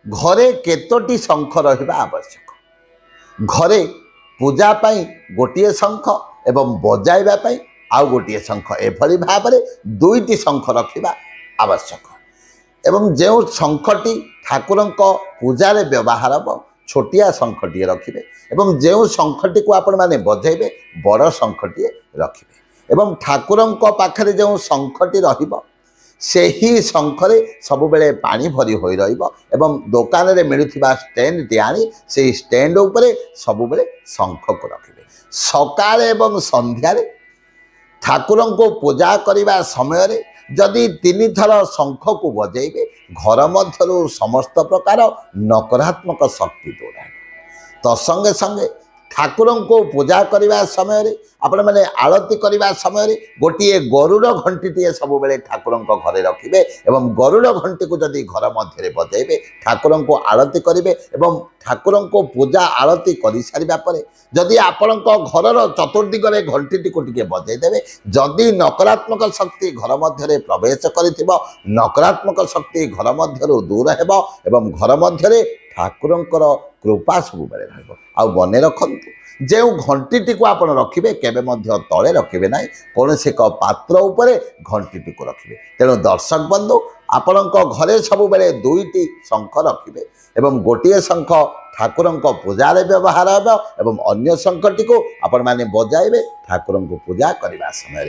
घरे केतोटी शंख रहिबा आवश्यक। घरे पूजा पाई गोटे शंख एवं बजाइबा पाई आउ गोटे शंख एभली भाव में दुईटी शंख रखिबा आवश्यक। एवं जो शंखटी ठाकुर पूजार व्यवहार हम छोटिया शंखटीए रखिए एवं जो शंखटी को आपण माने बजेबे बड़ शंखटीए रखिए एवं ठाकुर पाखरे जो शंखटी रहिबो सेही शंखरे सबुबेले पानी भरी होई रहिबो एवं दुकान रे मिलुथिबा स्टैंड टी आनी से स्टैंड उपरे सबुबेले शंख को रखिए। सकाळे एवं संध्यारे ठाकुर को पूजा करने समय जदि 3 थर शंख को बजेबे घर मध्यरु समस्त प्रकार नकारात्मक शक्ति दूर है। तो संगे संगे ठाकुर को पूजा करने समय आपण मैंने आरती करने समय गोटे गरुड़ घंटी सब बेले ठाकुर घरे रखिए एवं गरुड़ घंटी को जदि घर मध्य बजेबे ठाकुर को आरती करेंगे एवं ठाकुर को पूजा आरती कर सारा पर जदि आपण घर चतुर्दिगरे घंटी को बजेदेवे जदि नकारात्मक शक्ति घर मध्य प्रवेश कर नकारात्मक शक्ति घर मध्य दूर हो एवं घर मध्य ठाकुरंकर कृपा सब बेले रहा। बने रखु जो घंटी को आप रखिए केवे तले रखिए ना कौन से एक पात्र उपर घंटी को रखिए। तेणु दर्शक बंधु आपण घरे सब बेले दुईटी शंख रखिए एवं गोटे शंख ठाकुर पूजार व्यवहार एवं अन्य शंखटी को आपण माने बजाइबे ठाकुर पूजा करने समय।